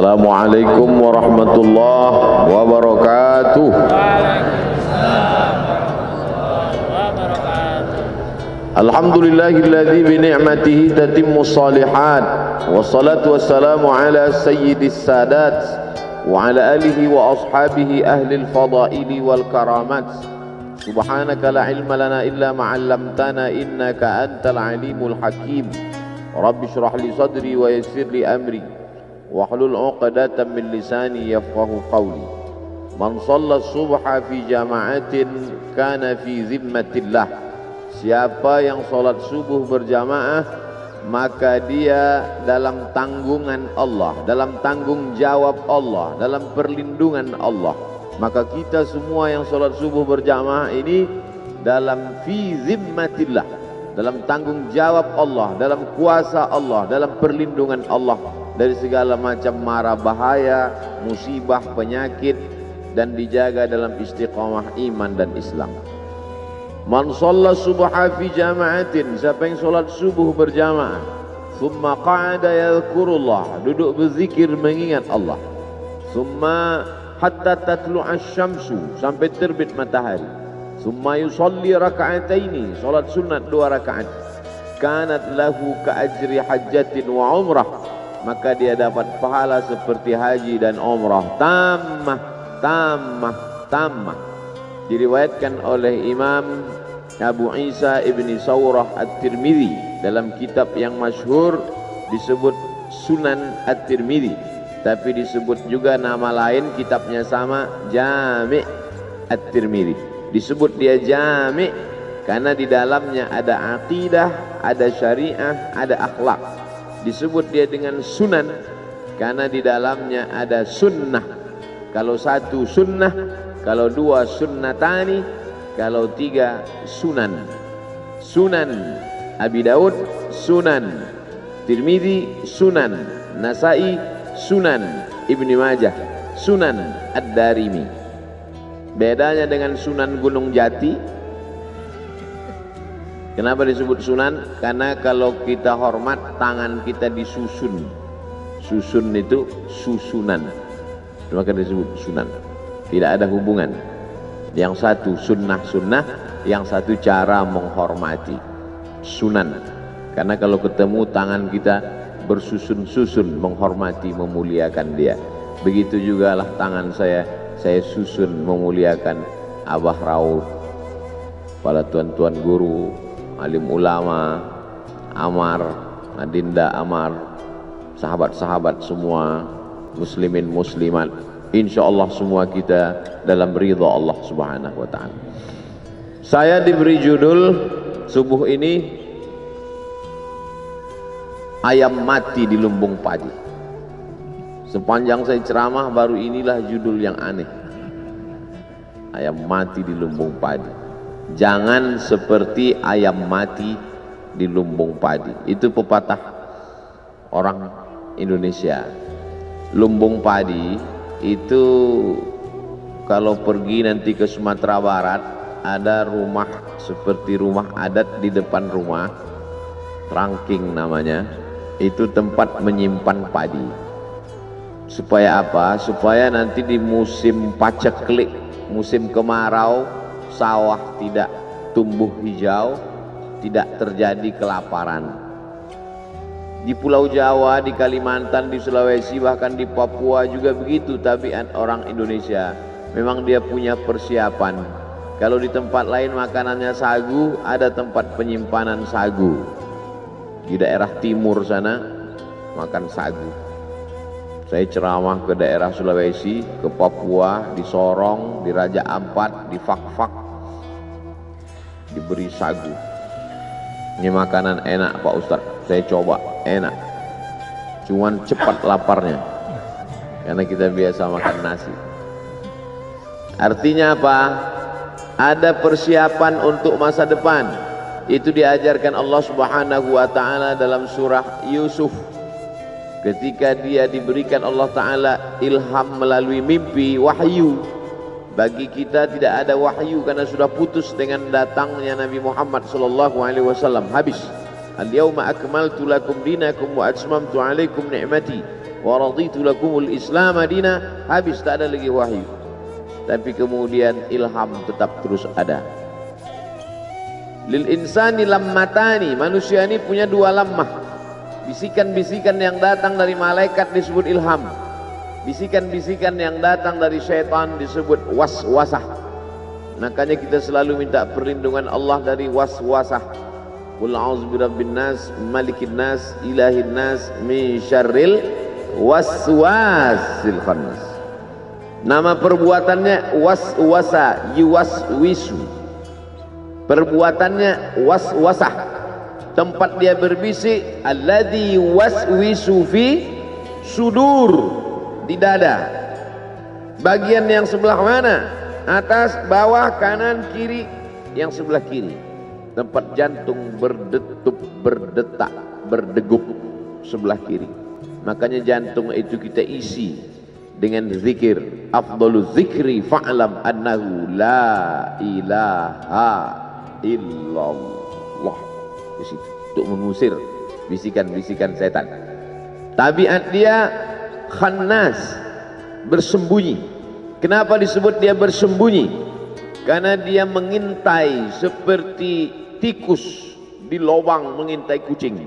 Assalamualaikum warahmatullahi wabarakatuh. Alhamdulillahilladzi bi ni'matihi tatimmu shalihat. Wassalatu wassalamu ala sayyidis sadat wa ala alihi wa ashabihi ahlil fadaili wal karamat. Subhanaka la ilma lana illa ma 'allamtana innaka antal alimul hakim. Rabbi shrah li sadri wa yassir li amri wahlul 'uqdatam min lisani yafqahu qawli. Man shalla subha fi jama'atin kana fi zimmatillah. Siapa yang sholat subuh berjamaah, maka dia dalam tanggungan Allah, dalam tanggung jawab Allah, dalam perlindungan Allah. Maka kita semua yang sholat subuh berjamaah ini dalam fi zimmatillah, dalam tanggung jawab Allah, dalam kuasa Allah, dalam perlindungan Allah dari segala macam mara bahaya, musibah, penyakit, dan dijaga dalam istiqamah iman dan Islam. Man shalla subha fi jama'atin, siapa yang sholat subuh berjamaah, thumma qa'ada yadhkurullah, duduk berzikir mengingat Allah, thumma hatta tatlu'a syamsu, sampai terbit matahari, thumma yusalli raka'ataini, sholat sunat 2 rakaat, kanat lahu ka'ajri hajjatin wa umrah, maka dia dapat pahala seperti haji dan umrah, tammah. Diriwayatkan oleh Imam Abu Isa ibni Saurah At-Tirmidzi dalam kitab yang masyhur disebut Sunan At-Tirmidzi, tapi disebut juga nama lain kitabnya sama, Jami' At-Tirmidzi. Disebut dia Jami' karena di dalamnya ada aqidah, ada syariah, ada akhlak. Disebut dia dengan Sunan karena di dalamnya ada sunnah. Kalau 1 sunnah, kalau 2 sunnatani, kalau 3 sunan. Sunan Abi Daud, Sunan Tirmidzi, Sunan Nasai, Sunan Ibni Majah, Sunan Ad-Darimi. Bedanya dengan Sunan Gunung Jati, kenapa disebut sunan? Karena kalau kita hormat, tangan kita disusun. Susun itu susunan, maka disebut sunan. Tidak ada hubungan. Yang satu sunnah, yang satu cara menghormati, sunan. Karena kalau ketemu tangan kita bersusun-susun menghormati, memuliakan dia. Begitu juga lah tangan saya susun memuliakan Abah Raud, para tuan-tuan guru, alim ulama, Amar, Adinda Amar, sahabat-sahabat semua, muslimin muslimat. InsyaAllah semua kita dalam ridha Allah subhanahu wa ta'ala. Saya diberi judul subuh ini, ayam mati di lumbung padi. Sepanjang saya ceramah baru inilah judul yang aneh, ayam mati di lumbung padi. Jangan seperti ayam mati di lumbung padi. Itu pepatah orang Indonesia. Lumbung padi itu kalau pergi nanti ke Sumatera Barat, ada rumah seperti rumah adat di depan rumah, rangking namanya, itu tempat menyimpan padi. Supaya apa? Supaya nanti di musim paceklik, musim kemarau, sawah tidak tumbuh hijau, tidak terjadi kelaparan. Di Pulau Jawa, di Kalimantan, di Sulawesi, bahkan di Papua juga begitu. Tapi orang Indonesia memang dia punya persiapan. Kalau di tempat lain makanannya sagu, ada tempat penyimpanan sagu. Di daerah timur sana makan sagu. Saya ceramah ke daerah Sulawesi, ke Papua, di Sorong, di Raja Ampat, di Fak-Fak, diberi sagu. Ini makanan enak Pak Ustadz, saya coba, enak, cuman cepat laparnya karena kita biasa makan nasi. Artinya apa? Ada persiapan untuk masa depan. Itu diajarkan Allah subhanahu wa ta'ala dalam surah Yusuf, ketika dia diberikan Allah ta'ala ilham melalui mimpi, wahyu. Bagi kita tidak ada wahyu karena sudah putus dengan datangnya Nabi Muhammad SAW. Habis. Al-yawma akmaltu lakum dinakum wa atmamtu alaikum ni'mati wa raditu lakumul Islam madina, habis, tak ada lagi wahyu. Tapi kemudian ilham tetap terus ada. Lil insani lammatani, manusia ini punya dua lammah. Bisikan-bisikan yang datang dari malaikat disebut ilham. Bisikan-bisikan yang datang dari syaitan disebut waswasah. Makanya kita selalu minta perlindungan Allah dari waswasah. Qul a'udzu birabbin nas, malikin nas, ilahin nas, min syarril waswasil khannas. Nama perbuatannya waswasa, yuwaswisu. Perbuatannya waswasah. Tempat dia berbisik, alladzi waswisu fi sudur, di dada. Bagian yang sebelah mana? Atas, bawah, kanan, kiri. Yang sebelah kiri. Tempat jantung berdetup, berdetak, berdegup sebelah kiri. Makanya jantung itu kita isi dengan zikir. Afdhalu zikri fa'lam annahu la ilaha illallah. Di situ untuk mengusir bisikan-bisikan setan. Tabiat dia khannas, bersembunyi. Kenapa disebut dia bersembunyi? Karena dia mengintai seperti tikus di lubang mengintai kucing.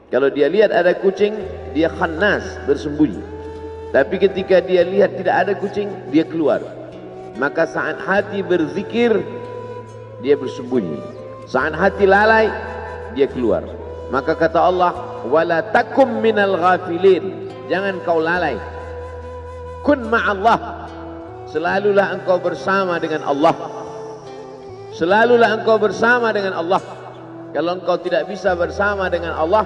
Kalau dia lihat ada kucing, dia khannas, bersembunyi. Tapi ketika dia lihat tidak ada kucing, dia keluar. Maka saat hati berzikir, dia bersembunyi. Saat hati lalai, dia keluar. Maka kata Allah, wala takum minal ghafilin, jangan kau lalai. Kun ma'allah, selalulah engkau bersama dengan Allah. Selalulah engkau bersama dengan Allah. Kalau engkau tidak bisa bersama dengan Allah,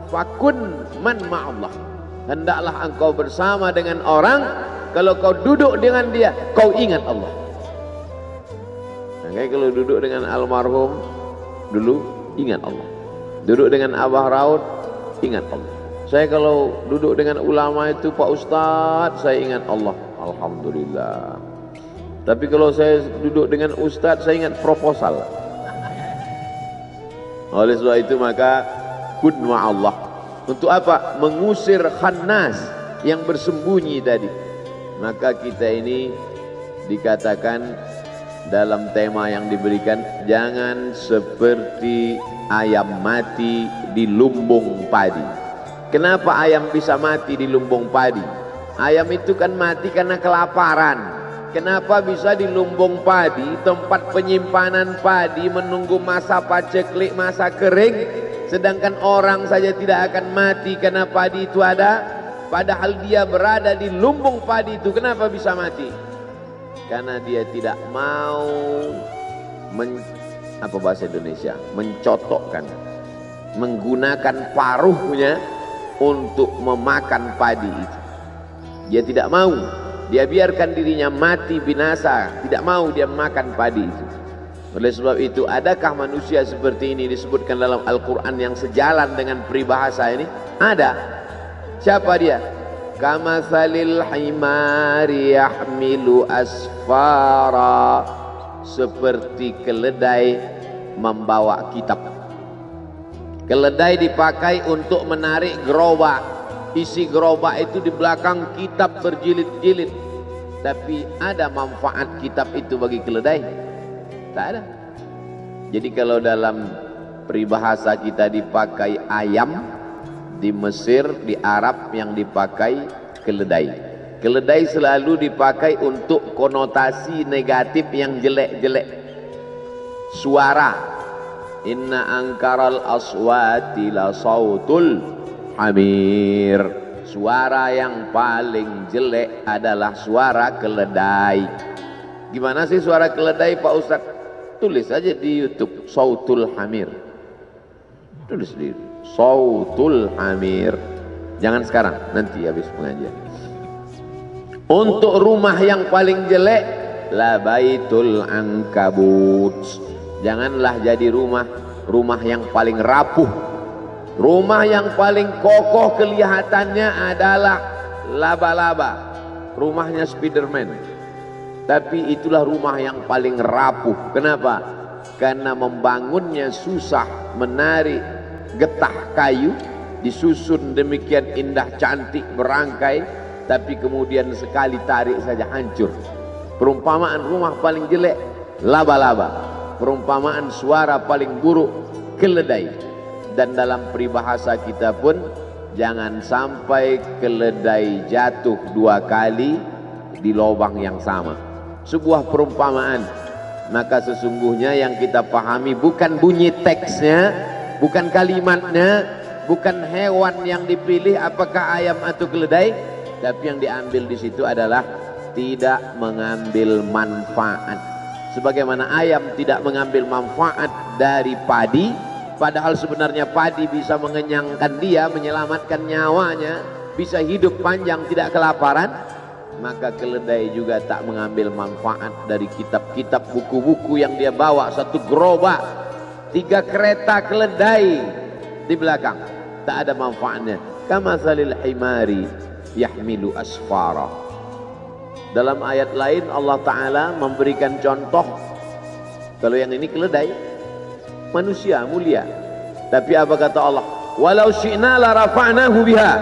fakun man ma'allah, hendaklah engkau bersama dengan orang. Kalau kau duduk dengan dia, kau ingat Allah. Nah, kalau duduk dengan almarhum dulu, ingat Allah. Duduk dengan Abah Raud, ingat Allah. Saya kalau duduk dengan ulama itu, Pak Ustadz, saya ingat Allah. Alhamdulillah. Tapi kalau saya duduk dengan Ustadz, saya ingat proposal. Oleh sebab itu maka kun ma'allah. Untuk apa? Mengusir khannas yang bersembunyi tadi. Maka kita ini dikatakan dalam tema yang diberikan, jangan seperti ayam mati di lumbung padi. Kenapa ayam bisa mati di lumbung padi? Ayam itu kan mati karena kelaparan. Kenapa bisa di lumbung padi, tempat penyimpanan padi, menunggu masa paceklik, masa kering, sedangkan orang saja tidak akan mati karena padi itu ada, padahal dia berada di lumbung padi itu. Kenapa bisa mati? Karena dia tidak mau apa bahasa Indonesia, mencotokkan, menggunakan paruhnya untuk memakan padi itu. Dia tidak mau, dia biarkan dirinya mati binasa, tidak mau dia makan padi itu. Oleh sebab itu, adakah manusia seperti ini disebutkan dalam Al-Quran yang sejalan dengan peribahasa ini? Ada. Siapa dia? Kamatsalil himari yahmilu asfara, seperti keledai membawa kitab. Keledai dipakai untuk menarik gerobak. Isi gerobak itu di belakang kitab berjilid-jilid. Tapi ada manfaat kitab itu bagi keledai? Tak ada. Jadi kalau dalam peribahasa kita dipakai ayam, di Mesir, di Arab yang dipakai keledai. Keledai selalu dipakai untuk konotasi negatif yang jelek-jelek. Suara. Inna angkaral aswati la sautul hamir. Suara yang paling jelek adalah suara keledai. Gimana sih suara keledai, Pak Ustadz? Tulis aja di YouTube, sautul hamir. Tulis di sautul hamir. Jangan sekarang, nanti habis pengajian. Untuk rumah yang paling jelek, la baitul ankabut. Janganlah jadi rumah yang paling rapuh. Rumah yang paling kokoh kelihatannya adalah laba-laba. Rumahnya Spiderman. Tapi itulah rumah yang paling rapuh. Kenapa? Karena membangunnya susah, menarik getah kayu, disusun demikian indah cantik berangkai, tapi kemudian sekali tarik saja hancur. Perumpamaan rumah paling jelek laba-laba, perumpamaan suara paling buruk keledai. Dan dalam peribahasa kita pun jangan sampai keledai jatuh 2 kali di lubang yang sama. Sebuah perumpamaan. Maka sesungguhnya yang kita pahami bukan bunyi teksnya, bukan kalimatnya, bukan hewan yang dipilih apakah ayam atau keledai, tapi yang diambil di situ adalah tidak mengambil manfaat. Sebagaimana ayam tidak mengambil manfaat dari padi, padahal sebenarnya padi bisa mengenyangkan dia, menyelamatkan nyawanya, bisa hidup panjang tidak kelaparan, maka keledai juga tak mengambil manfaat dari kitab-kitab, buku-buku yang dia bawa. 1 gerobak 3 kereta keledai di belakang, tak ada manfaatnya. Kamatsalil himari yahmilu asfara. Dalam ayat lain Allah Ta'ala memberikan contoh, kalau yang ini keledai, manusia mulia, tapi apa kata Allah? Walau syi'na la rafa'nahu biha.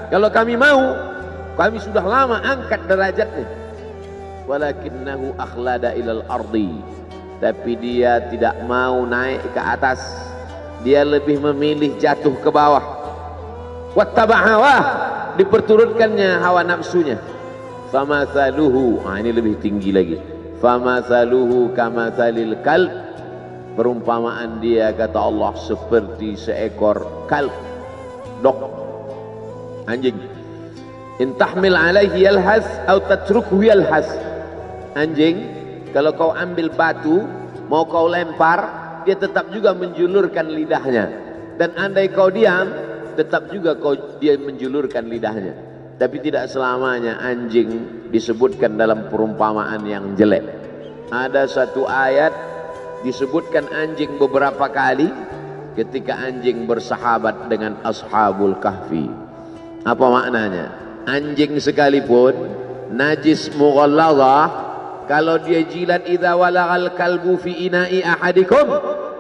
Kalau kami mau, kami sudah lama angkat derajatnya. Walakinnahu akhlada ilal ardi. Tapi dia tidak mau naik ke atas, dia lebih memilih jatuh ke bawah. Wattaba'a, diperturutkannya hawa nafsunya. Famathaluhu, ini lebih tinggi lagi. Famathaluhu kamathalil kalb. Perumpamaan dia kata Allah seperti seekor kalb, dog, anjing. In tahmil alaihi yalhas atau tatrukhu yalhas. Anjing kalau kau ambil batu mau kau lempar, dia tetap juga menjulurkan lidahnya, dan andai kau diam tetap juga dia menjulurkan lidahnya. Tapi tidak selamanya anjing disebutkan dalam perumpamaan yang jelek. Ada 1 ayat disebutkan anjing beberapa kali ketika anjing bersahabat dengan ashabul kahfi. Apa maknanya? Anjing sekalipun najis mughalladhah, kalau dia jilat idza walagal kalbu fi ina'i ahadikum,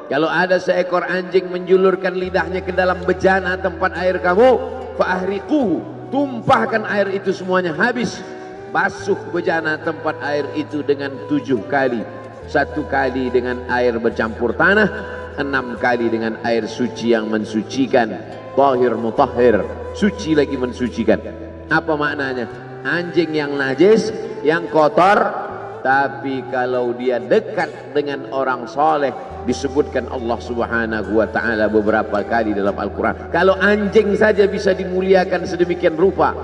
kalau ada seekor anjing menjulurkan lidahnya ke dalam bejana tempat air kamu, fa ahriquhu, tumpahkan air itu semuanya habis. Basuh bejana tempat air itu dengan 7 kali. 1 kali dengan air bercampur tanah, 6 kali dengan air suci yang mensucikan. Tahir mutahhir, suci lagi mensucikan. Apa maknanya? Anjing yang najis, yang kotor, tapi kalau dia dekat dengan orang soleh, disebutkan Allah Subhanahu wa ta'ala beberapa kali dalam Al-Quran. Kalau anjing saja bisa dimuliakan sedemikian rupa,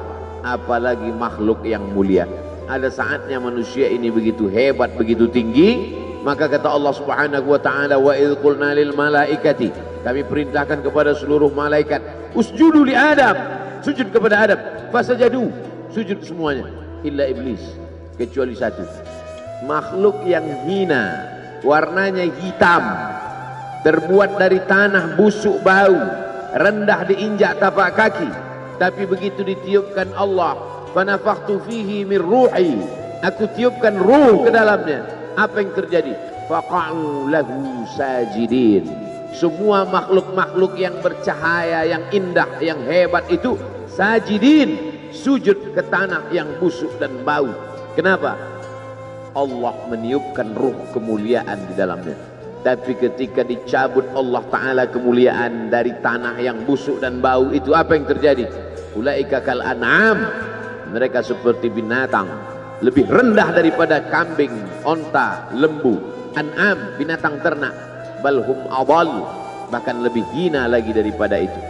apalagi makhluk yang mulia. Ada saatnya manusia ini begitu hebat, begitu tinggi, maka kata Allah Subhanahu wa ta'ala, wa idh qulna lil malaikati, kami perintahkan kepada seluruh malaikat, usjudu li Adam, sujud kepada Adam. Fasajadu, sujud semuanya, illa iblis, kecuali 1 makhluk yang hina, warnanya hitam, terbuat dari tanah busuk bau, rendah diinjak tapak kaki, tapi begitu ditiupkan Allah, fanafakhtu fihi min ruhi, aku tiupkan ruh ke dalamnya, apa yang terjadi? Faqa'u lahu sajidin. Semua makhluk-makhluk yang bercahaya, yang indah, yang hebat itu sajidin, sujud ke tanah yang busuk dan bau. Kenapa? Allah meniupkan ruh kemuliaan di dalamnya. Tapi ketika dicabut Allah Ta'ala kemuliaan dari tanah yang busuk dan bau itu, apa yang terjadi? Ulaika kal an'am, mereka seperti binatang, lebih rendah daripada kambing, onta, lembu. An'am, binatang ternak. Balhum adall, bahkan lebih hina lagi daripada itu.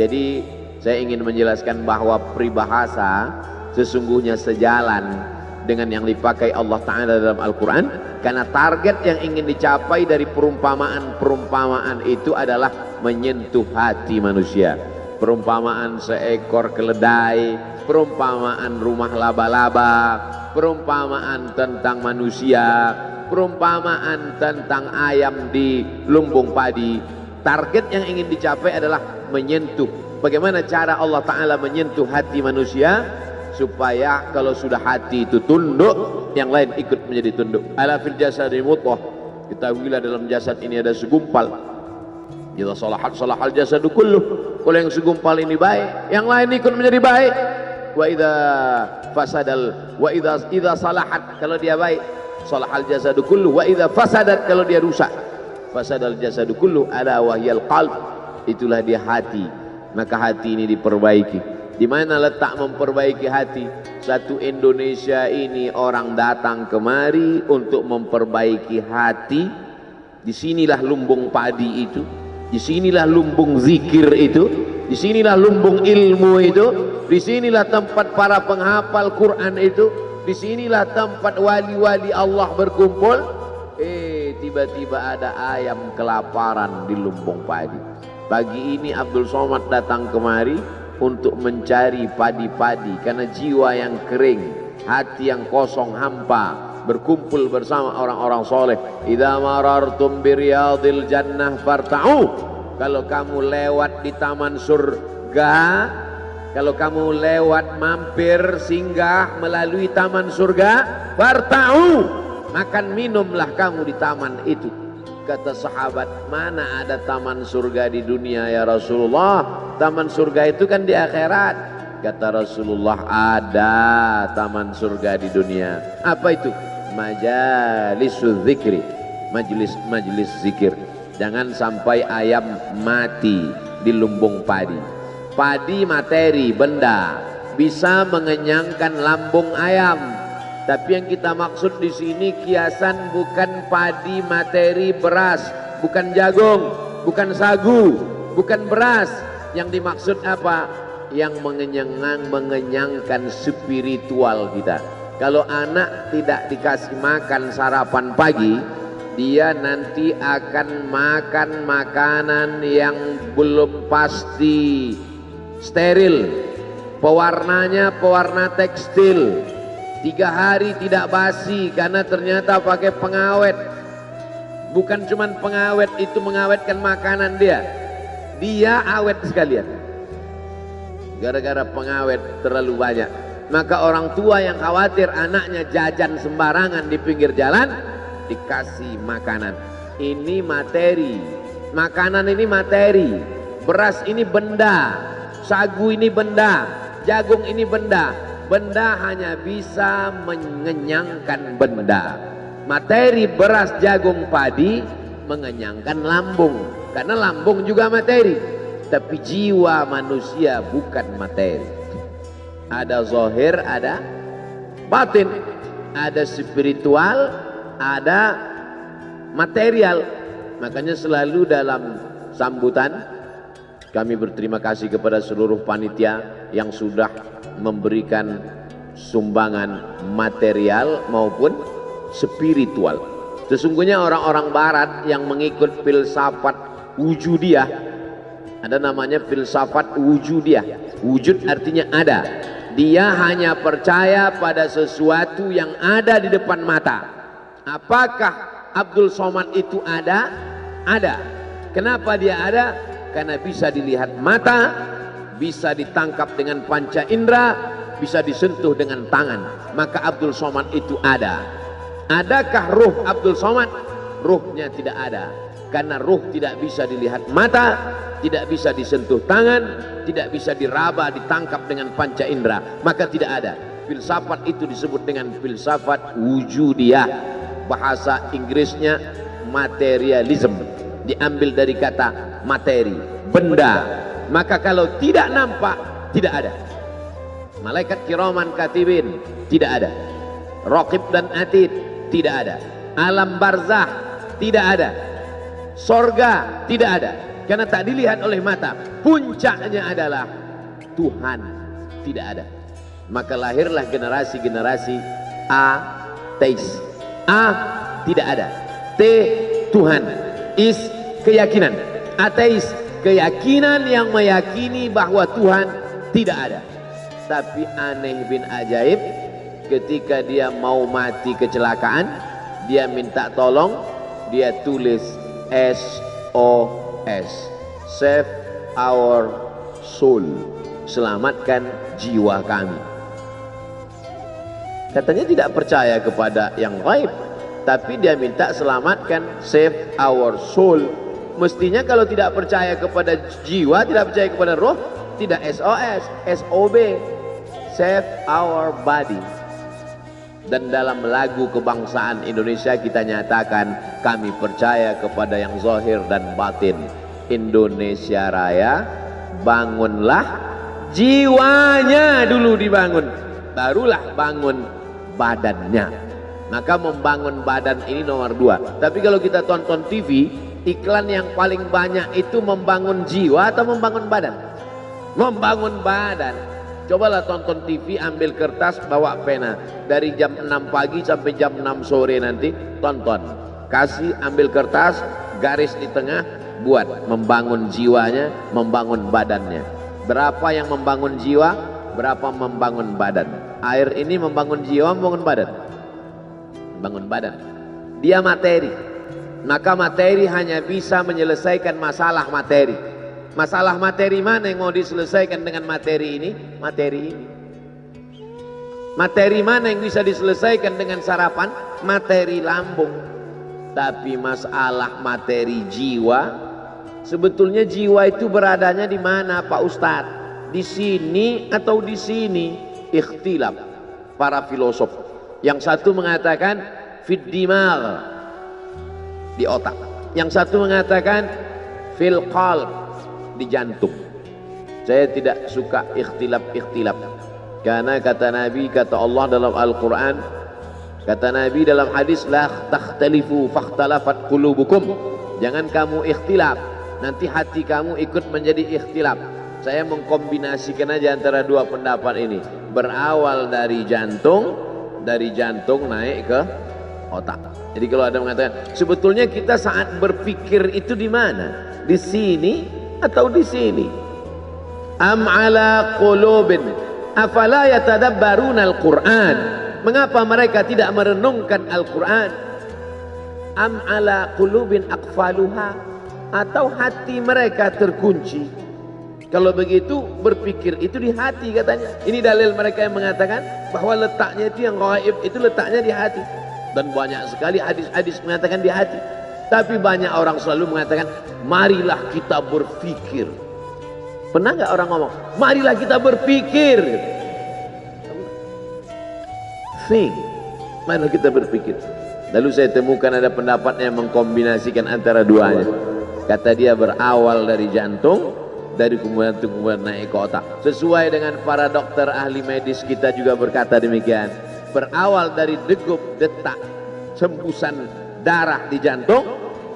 Jadi saya ingin menjelaskan bahwa peribahasa sesungguhnya sejalan dengan yang dipakai Allah Ta'ala dalam Al-Quran, karena target yang ingin dicapai dari perumpamaan-perumpamaan itu adalah menyentuh hati manusia. Perumpamaan seekor keledai, perumpamaan rumah laba-laba, perumpamaan tentang manusia, perumpamaan tentang ayam di lumbung padi. Target yang ingin dicapai adalah menyentuh. Bagaimana cara Allah Ta'ala menyentuh hati manusia? Supaya kalau sudah hati itu tunduk, yang lain ikut menjadi tunduk. Ala fil jasadi mudghah, ketahuilah dalam jasad ini ada segumpal. Idza salahat salahal jasadu kulluh. Kalau yang segumpal ini baik, yang lain ikut menjadi baik. Wa idza fasadal wa idza salahat, kalau dia baik, salahal jasadu kullu. Wa idza fasadat, kalau dia rusak, fasadal jasadu kullu, ala wahyal qalb, itulah dia hati. Maka hati ini diperbaiki. Di mana letak memperbaiki hati? Satu Indonesia ini orang datang kemari untuk memperbaiki hati. Disinilah lumbung padi itu, disinilah lumbung zikir itu, disinilah lumbung ilmu itu, disinilah tempat para penghafal Quran itu, disinilah tempat wali-wali Allah berkumpul. Tiba-tiba ada ayam kelaparan di lumbung padi. Pagi ini Abdul Somad datang kemari untuk mencari padi-padi, karena jiwa yang kering, hati yang kosong hampa, berkumpul bersama orang-orang soleh. Idza marartum biriyadil jannah farta'u, kalau kamu lewat di taman surga, kalau kamu lewat mampir singgah melalui taman surga, farta'u, makan minumlah kamu di taman itu. Kata sahabat, mana ada taman surga di dunia ya Rasulullah? Taman surga itu kan di akhirat. Kata Rasulullah, ada taman surga di dunia. Apa itu? Majalisul zikri, majelis zikir. Jangan sampai ayam mati di lumbung padi. Padi materi, benda, bisa mengenyangkan lambung ayam. Tapi yang kita maksud di sini kiasan bukan padi materi beras, bukan jagung, bukan sagu, bukan beras. Yang dimaksud apa? Yang mengenyangkan spiritual kita. Kalau anak tidak dikasih makan sarapan pagi, dia nanti akan makan makanan yang belum pasti, steril, pewarnanya pewarna tekstil. 3 hari tidak basi karena ternyata pakai pengawet. Bukan cuman pengawet itu mengawetkan makanan dia awet sekalian gara-gara pengawet terlalu banyak. Maka orang tua yang khawatir anaknya jajan sembarangan di pinggir jalan, dikasih makanan. Ini materi, makanan ini materi, beras ini benda, sagu ini benda, jagung ini benda. Benda hanya bisa mengenyangkan benda. Materi beras, jagung, padi mengenyangkan lambung, karena lambung juga materi. Tapi jiwa manusia bukan materi. Ada zahir, ada batin, ada spiritual, ada material. Makanya selalu dalam sambutan kami berterima kasih kepada seluruh panitia yang sudah memberikan sumbangan material maupun spiritual. Sesungguhnya orang-orang barat yang mengikut filsafat wujudiyah, ada namanya filsafat wujudiyah. Wujud artinya ada. Dia hanya percaya pada sesuatu yang ada di depan mata. Apakah Abdul Somad itu ada? Ada. Kenapa dia ada? Karena bisa dilihat mata, bisa ditangkap dengan panca indera, bisa disentuh dengan tangan. Maka Abdul Somad itu ada. Adakah ruh Abdul Somad? Ruhnya tidak ada. Karena ruh tidak bisa dilihat mata, tidak bisa disentuh tangan, tidak bisa diraba, ditangkap dengan panca indera. Maka tidak ada. Filsafat itu disebut dengan filsafat wujudiyah. Bahasa Inggrisnya materialism. Diambil dari kata materi, benda. Maka kalau tidak nampak, tidak ada. Malaikat kiraman katibin, tidak ada. Raqib dan atid, tidak ada. Alam barzah, tidak ada. Sorga, tidak ada. Karena tak dilihat oleh mata. Puncaknya adalah Tuhan, tidak ada. Maka lahirlah generasi-generasi ateis. A, tidak ada. T, Tuhan. Is, keyakinan. Ateis, keyakinan yang meyakini bahwa Tuhan tidak ada. Tapi aneh bin ajaib, ketika dia mau mati kecelakaan, dia minta tolong, dia tulis SOS, save our soul, selamatkan jiwa kami. Katanya tidak percaya kepada yang gaib, tapi dia minta selamatkan, save our soul, Mestinya kalau tidak percaya kepada jiwa, tidak percaya kepada roh, tidak SOS, SOB, save our body. Dan dalam lagu kebangsaan Indonesia kita nyatakan kami percaya kepada yang zahir dan batin. Indonesia Raya, bangunlah jiwanya dulu dibangun, barulah bangun badannya. Maka membangun badan ini nomor 2. Tapi kalau kita tonton TV, iklan yang paling banyak itu membangun jiwa atau membangun badan? Membangun badan. Cobalah tonton TV, ambil kertas, bawa pena. Dari jam 6 pagi sampai jam 6 sore nanti tonton. Kasih, ambil kertas, garis di tengah, buat membangun jiwanya, membangun badannya. Berapa yang membangun jiwa, berapa membangun badan. Air ini membangun jiwa, membangun badan. Membangun badan. Dia materi. Maka materi hanya bisa menyelesaikan masalah materi. Masalah materi mana yang mau diselesaikan dengan materi ini? Materi ini. Materi mana yang bisa diselesaikan dengan sarapan? Materi lambung. Tapi masalah materi jiwa, sebetulnya jiwa itu beradanya di mana Pak Ustadz? Di sini atau di sini? Ikhtilaf para filosof. Yang satu mengatakan fid dimag, di otak. Yang satu mengatakan fil qalb, di jantung. Saya tidak suka ikhtilaf-ikhtilaf. Karena kata Nabi, kata Allah dalam Al-Quran, kata Nabi dalam hadis, la takhtalifu fakhtalafat qulubukum. Jangan kamu ikhtilaf, nanti hati kamu ikut menjadi ikhtilaf. Saya mengkombinasikan aja antara dua pendapat ini. Berawal dari jantung naik ke otak. Jadi kalau ada mengatakan, sebetulnya kita saat berpikir itu di mana? Di sini atau di sini? Am ala qulubin afala yatadabbaruna al-Qur'an? Mengapa mereka tidak merenungkan Al-Quran? Am ala qulubin aqfaluha? Atau hati mereka terkunci? Kalau begitu berpikir itu di hati katanya. Ini dalil mereka yang mengatakan bahwa letaknya itu yang gaib itu letaknya di hati. Dan banyak sekali hadis-hadis mengatakan di hati. Tapi banyak orang selalu mengatakan, marilah kita berpikir. Pernah nggak orang ngomong, marilah kita berpikir? Think, marilah kita berpikir. Lalu saya temukan ada pendapat yang mengkombinasikan antara duanya. Kata dia berawal dari jantung, dari kemudian naik ke otak. Sesuai dengan para dokter ahli medis kita juga berkata demikian. Berawal dari degup, detak, hembusan darah di jantung,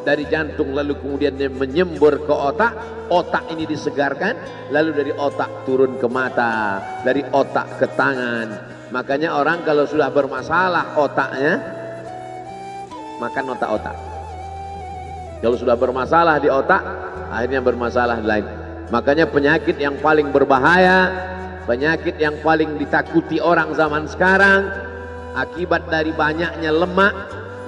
dari jantung lalu kemudian dia menyembur ke otak, otak ini disegarkan, lalu dari otak turun ke mata, dari otak ke tangan. Makanya orang kalau sudah bermasalah otaknya, makan otak-otak. Kalau sudah bermasalah di otak, akhirnya bermasalah di lain. Makanya penyakit yang paling berbahaya, penyakit yang paling ditakuti orang zaman sekarang, akibat dari banyaknya lemak,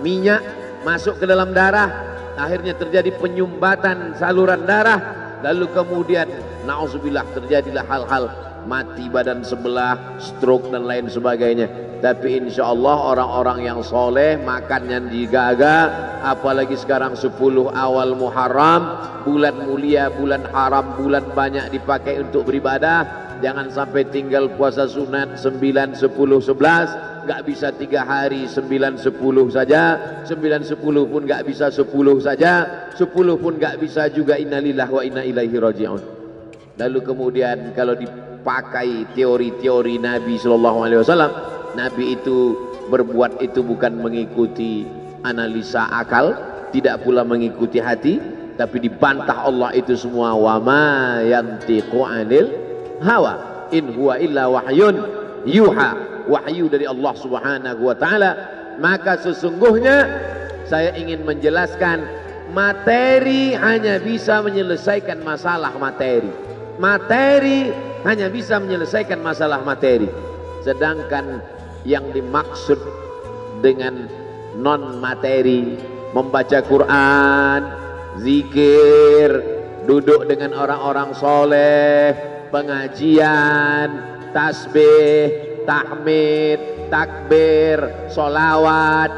minyak masuk ke dalam darah, akhirnya terjadi penyumbatan saluran darah, lalu kemudian na'udzubillah terjadilah hal-hal mati badan sebelah, stroke dan lain sebagainya. Tapi insya Allah orang-orang yang soleh makannya digaga, apalagi sekarang 10 awal Muharram, bulan mulia, bulan haram, bulan banyak dipakai untuk beribadah. Jangan sampai tinggal puasa sunat 9, 10, 11, nggak bisa 3 hari 9, 10 saja, 9, 10 pun nggak bisa 10 saja, 10 pun nggak bisa juga, innalillahi wa inna ilaihi raji'un. Lalu kemudian kalau dipakai teori-teori Nabi SAW, Nabi itu berbuat itu bukan mengikuti analisa akal, tidak pula mengikuti hati, tapi dibantah Allah itu semua. Wa ma yantiqu 'anil hawa in huwa illa wahyun yuha, wahyu dari Allah Subhanahu wa taala. Maka sesungguhnya saya ingin menjelaskan, materi hanya bisa menyelesaikan masalah materi. Materi hanya bisa menyelesaikan masalah materi. Sedangkan yang dimaksud dengan non materi, membaca Quran, zikir, duduk dengan orang-orang soleh, pengajian, tasbih, tahmid, takbir, solawat,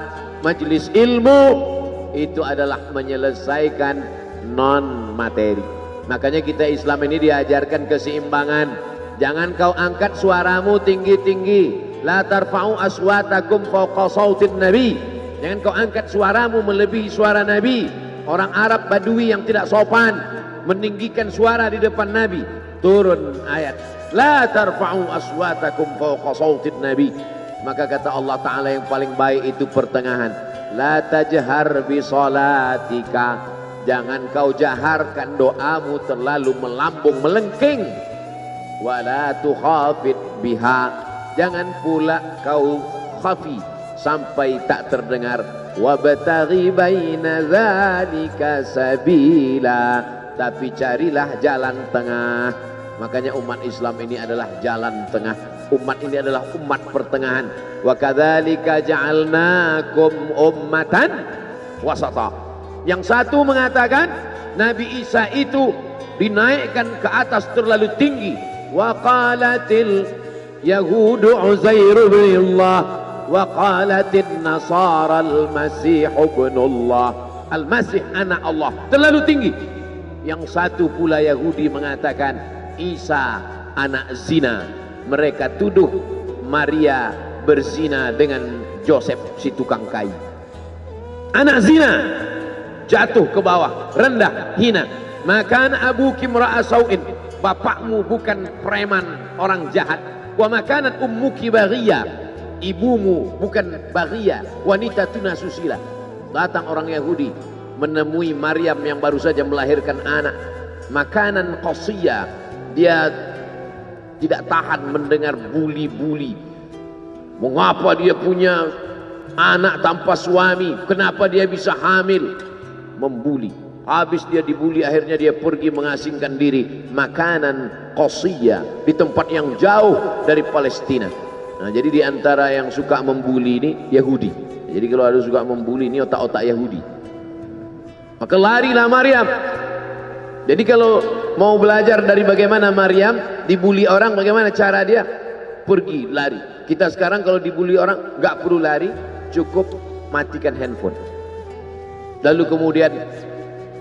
majelis ilmu, itu adalah menyelesaikan non materi. Makanya kita Islam ini diajarkan keseimbangan. Jangan kau angkat suaramu tinggi-tinggi. La tarfa'u aswatakum fawqa sautin nabi. Jangan kau angkat suaramu melebihi suara Nabi. Orang Arab Badui yang tidak sopan meninggikan suara di depan Nabi. Turun ayat, la tarfa'u aswatakum fawqa sautin nabi. Maka kata Allah Ta'ala yang paling baik itu pertengahan. La tajhar bi salatika. Jangan kau jaharkan doamu terlalu melambung melengking. Wa la tukhafit biha. Jangan pula kau khafi sampai tak terdengar. Wabtaghi baina dzalika sabila. Tapi carilah jalan tengah. Makanya umat Islam ini adalah jalan tengah. Umat ini adalah umat pertengahan. Wa kadzalika ja'alnakum ummatan wasata. Yang satu mengatakan Nabi Isa itu dinaikkan ke atas terlalu tinggi. Wa qalatil yahudu Uzair bin Allah wa qalatin nasara al-masih ibnullah. Al-Masih anak Allah, terlalu tinggi. Yang satu pula Yahudi mengatakan Isa anak zina. Mereka tuduh Maria berzina dengan Joseph si tukang kayu. Anak zina, jatuh ke bawah, rendah, hina. Makan abuki imra'a sau'in. Bapakmu bukan preman, orang jahat. Wa makanat ummuki baghiyah. Ibumu bukan baghiyah, wanita tuna susila. Datang orang Yahudi menemui Maryam yang baru saja melahirkan anak. Makanan qasiyah. Dia tidak tahan mendengar buli-buli. Mengapa dia punya anak tanpa suami? Kenapa dia bisa hamil? Membuli. Habis dia dibuli, akhirnya dia pergi mengasingkan diri. Makanan qasiyah di tempat yang jauh dari Palestina. Nah, jadi di antara yang suka membuli ini Yahudi. Jadi kalau ada suka membuli ini otak-otak Yahudi. Maka larilah Maryam. Jadi kalau mau belajar dari bagaimana Maryam dibuli orang, bagaimana cara dia, pergi lari. Kita sekarang kalau dibuli orang nggak perlu lari, cukup matikan handphone. Lalu kemudian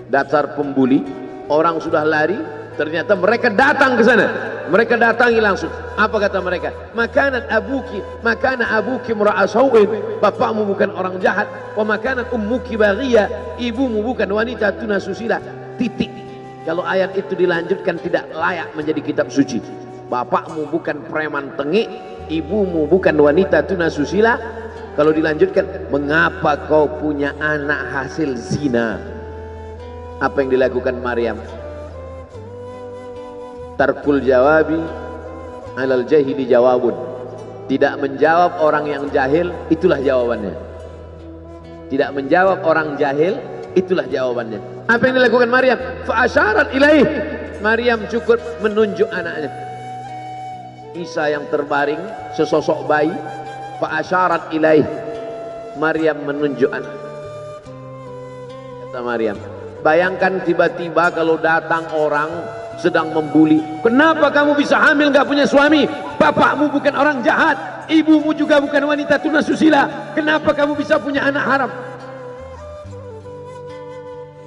dasar pembuli, orang sudah lari, ternyata mereka datang ke sana. Mereka datangi langsung. Apa kata mereka? Makanan abuki imra'a sau'in. Bapakmu bukan orang jahat. Wa makanat ummuki baghiyah. Ibumu bukan wanita tuna susila. Titik. Kalau ayat itu dilanjutkan tidak layak menjadi kitab suci. Bapakmu bukan preman tengik, ibumu bukan wanita tuna susila. Kalau dilanjutkan, mengapa kau punya anak hasil zina? Apa yang dilakukan Maryam? Tarkul jawabi alal jahili jawabun. Tidak menjawab orang yang jahil, itulah jawabannya. Tidak menjawab orang jahil, itulah jawabannya. Apa yang dilakukan Maryam? Fa asyarat ilaih. Maryam cukup menunjuk anaknya. Isa yang terbaring sesosok bayi. Fa asyarat ilaih. Maryam menunjuk anak. Kata Maryam, bayangkan tiba-tiba kalau datang orang sedang membuli. Kenapa kamu bisa hamil nggak punya suami? Bapakmu bukan orang jahat, ibumu juga bukan wanita tuna susila. Kenapa kamu bisa punya anak haram?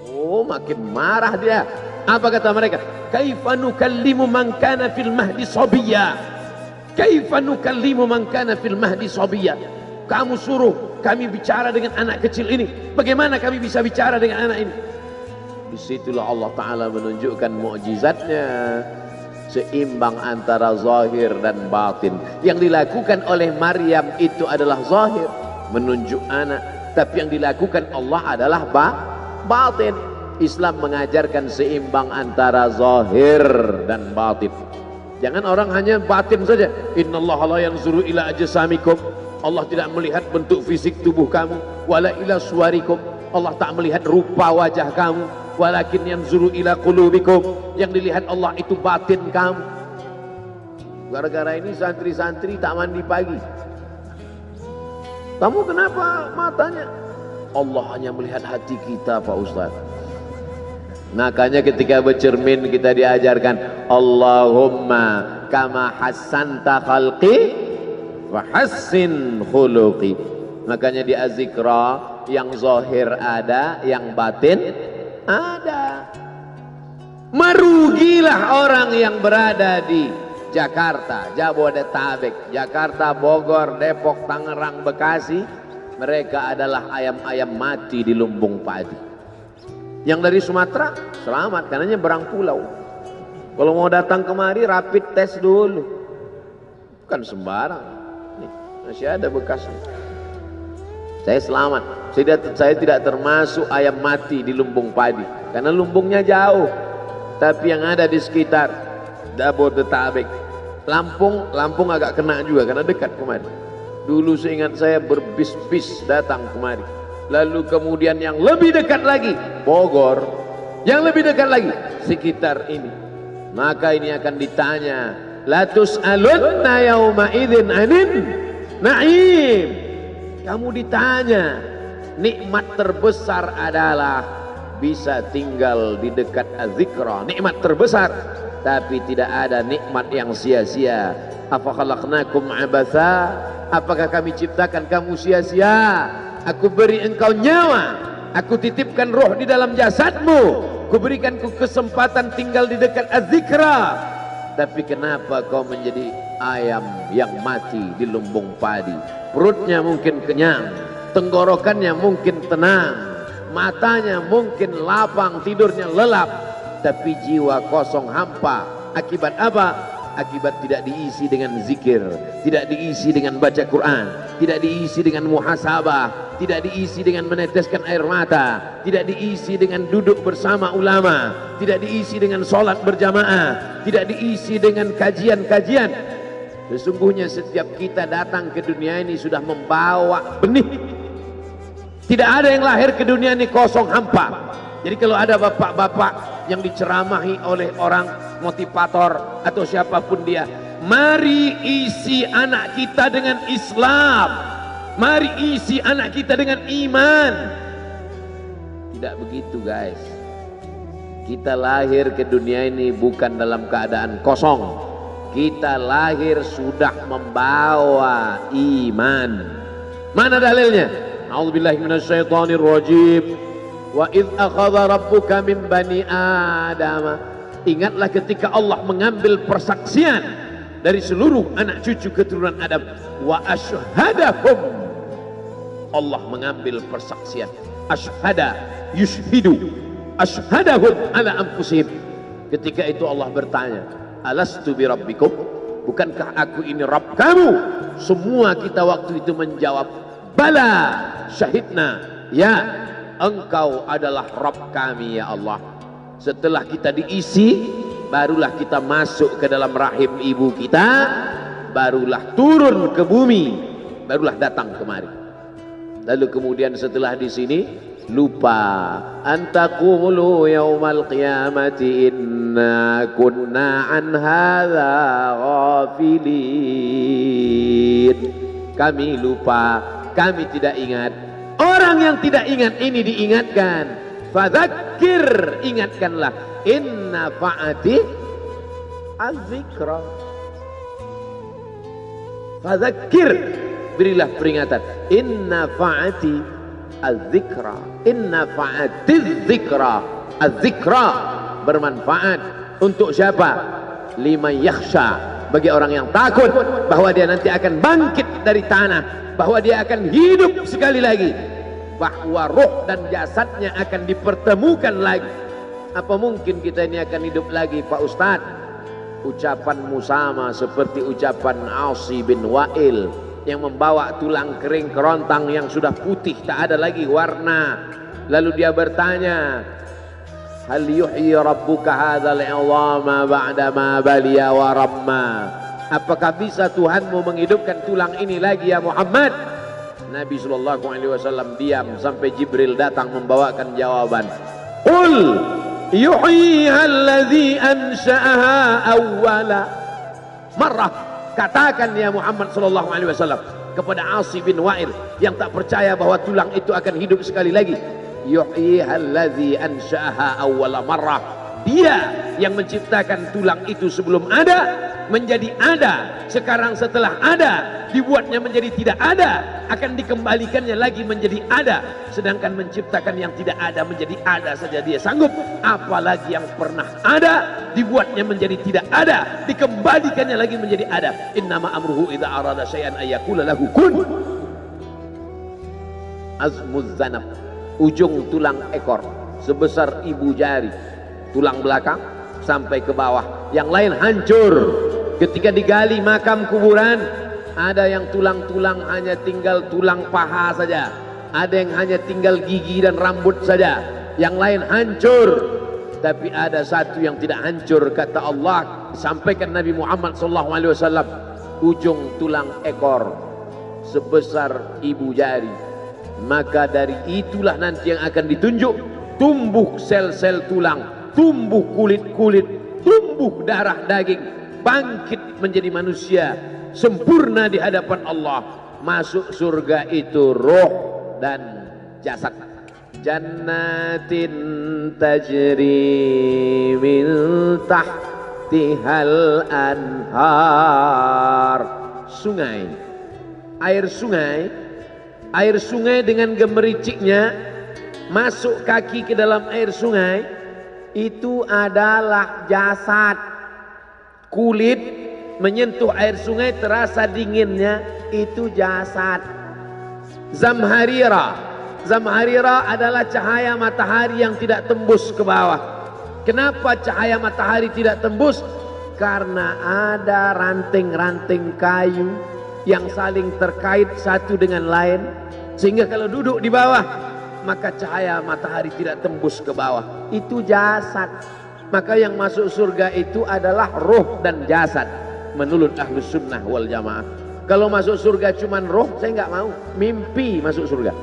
Oh, makin marah dia. Apa kata mereka? Kaifa nukallimu man kana fil mahdi sabiyya? Kaifa nukallimu man kana fil mahdi sabiyya? Kamu suruh kami bicara dengan anak kecil ini. Bagaimana kami bisa bicara dengan anak ini? Disitulah Allah Ta'ala menunjukkan mukjizatnya, seimbang antara zahir dan batin. Yang dilakukan oleh Maryam itu adalah zahir, menunjuk anak. Tapi yang dilakukan Allah adalah batin. Islam mengajarkan seimbang antara zahir dan batin. Jangan orang hanya batin saja. Innallaha la yanzuru ila ajsamikum. Allah tidak melihat bentuk fisik tubuh kamu. Wala ila suwarikum. Allah tak melihat rupa wajah kamu. Walakin yanzuru ila qulubikum. Yang dilihat Allah itu batin kamu. Gara-gara ini santri-santri tak mandi pagi. Kamu kenapa matanya? Allah hanya melihat hati kita, Pak Ustaz. Makanya ketika bercermin kita diajarkan Allahumma kama hassanta khalqi wa hassin khuluqi. Makanya di Az-Zikra yang zahir ada, yang batin Ada. Merugilah orang yang berada di Jakarta, Jabodetabek, Jakarta, Bogor, Depok, Tangerang, Bekasi. Mereka adalah ayam-ayam mati di lumbung padi. Yang dari Sumatera selamat karena nyebrang pulau. Kalau mau datang kemari rapid test dulu. Bukan sembarang. Nih, masih ada bekasnya. Saya selamat. Saya tidak termasuk ayam mati di lumbung padi karena lumbungnya jauh. Tapi yang ada di sekitar Jabodetabek, Lampung agak kena juga karena dekat kemari. Dulu seingat saya berbis-bis datang kemari. Lalu kemudian yang lebih dekat lagi Bogor, yang lebih dekat lagi sekitar ini. Maka ini akan ditanya, la tus'alunna yauma idzin 'anin na'im. Kamu ditanya, nikmat terbesar adalah bisa tinggal di dekat az-zikra, nikmat terbesar. Tapi tidak ada nikmat yang sia-sia. Afa khalaqnakum abatha? Apakah kami ciptakan kamu sia-sia? Aku beri engkau nyawa, aku titipkan roh di dalam jasadmu, ku berikan ku kesempatan tinggal di dekat az-zikra. Tapi kenapa kau menjadi ayam yang mati di lumbung padi? Perutnya mungkin kenyang, tenggorokannya mungkin tenang, matanya mungkin lapang, tidurnya lelap, tapi jiwa kosong hampa. Akibat apa? Akibat tidak diisi dengan zikir, tidak diisi dengan baca Quran, tidak diisi dengan muhasabah, tidak diisi dengan meneteskan air mata, tidak diisi dengan duduk bersama ulama, tidak diisi dengan sholat berjamaah, tidak diisi dengan kajian-kajian. Sesungguhnya setiap kita datang ke dunia ini sudah membawa benih. Tidak ada yang lahir ke dunia ini kosong hampa. Jadi kalau ada bapak-bapak yang diceramahi oleh orang motivator atau siapapun dia, mari isi anak kita dengan Islam, mari isi anak kita dengan iman. Tidak begitu guys. Kita lahir ke dunia ini bukan dalam keadaan kosong. Kita lahir sudah membawa iman. Mana dalilnya? A'udzubillahi minasyaitonir rajim. Wa idz akhadha rabbuka min bani Adam. Ingatlah ketika Allah mengambil persaksian dari seluruh anak cucu keturunan Adam. Wa asyhadahum. Allah mengambil persaksian. Asyhada yushhidu. Asyhadahum ala anfusihim. Ketika itu Allah bertanya, alastu bi rabbikum? Bukankah aku ini Rabb kamu? Semua kita waktu itu menjawab, bala syahidna. Ya, engkau adalah Rabb kami ya Allah. Setelah kita diisi, barulah kita masuk ke dalam rahim ibu kita, barulah turun ke bumi, barulah datang kemari. Lalu kemudian setelah di sini lupa, antaqulu yaumal qiyamati inna kunna an hadza ghafilin. Kami lupa, kami tidak ingat. Orang yang tidak ingat ini diingatkan. Fadzakir, ingatkanlah. Inna fa'ati az-zikra. Fadzakir, berilah peringatan. Inna fa'ati az-zikra. Inna fa'ati az-zikra. Az-zikra bermanfaat untuk siapa? Liman yakhsha, bagi orang yang takut bahwa dia nanti akan bangkit dari tanah, bahwa dia akan hidup sekali lagi, bahwa roh dan jasadnya akan dipertemukan lagi. Apa mungkin kita ini akan hidup lagi Pak Ustadz? Ucapanmu sama seperti ucapan Asi bin Wa'il yang membawa tulang kering kerontang yang sudah putih tak ada lagi warna. Lalu dia bertanya, hal yuhyi rabbuka hadzal 'idhama ba'da ma baliya wa ramma? Apakah bisa Tuhanmu menghidupkan tulang ini lagi ya Muhammad? Nabi sallallahu alaihi wasallam diam sampai Jibril datang membawakan jawaban. Qul yuhyiha allazi ansha'aha awwala marrah. Katakan ya Muhammad sallallahu alaihi wasallam kepada Asi bin Wa'il yang tak percaya bahwa tulang itu akan hidup sekali lagi. Yuhyiha allazi ansha'aha awwala marrah. Dia yang menciptakan tulang itu sebelum ada, menjadi ada. Sekarang setelah ada, dibuatnya menjadi tidak ada, akan dikembalikannya lagi menjadi ada. Sedangkan menciptakan yang tidak ada menjadi ada saja dia sanggup, apalagi yang pernah ada, dibuatnya menjadi tidak ada, dikembalikannya lagi menjadi ada. Innama amruhu idza arada syai'an ayyaqula lahu kun. Azmuz zanab, ujung tulang ekor sebesar ibu jari, tulang belakang sampai ke bawah, yang lain hancur. Ketika digali makam kuburan, ada yang tulang-tulang hanya tinggal tulang paha saja, ada yang hanya tinggal gigi dan rambut saja, yang lain hancur. Tapi ada satu yang tidak hancur, kata Allah, sampaikan Nabi Muhammad SAW, ujung tulang ekor sebesar ibu jari. Maka dari itulah nanti yang akan ditunjuk, tumbuh sel-sel tulang, tumbuh kulit-kulit, tumbuh darah daging, bangkit menjadi manusia sempurna di hadapan Allah. Masuk surga itu roh dan jasad. Jannatin tajri min tahtihal anhar. Sungai, air sungai, air sungai dengan gemericiknya, masuk kaki ke dalam air sungai, itu adalah jasad. Kulit menyentuh air sungai terasa dinginnya, itu jasad. Zamharira, zamharira adalah cahaya matahari yang tidak tembus ke bawah. Kenapa cahaya matahari tidak tembus? Karena ada ranting-ranting kayu yang saling terkait satu dengan lain, sehingga kalau duduk di bawah maka cahaya matahari tidak tembus ke bawah. Itu jasad. Maka yang masuk surga itu adalah roh dan jasad menurut Ahlus Sunnah wal Jamaah. Kalau masuk surga cuman roh, saya nggak mau. Mimpi masuk surga.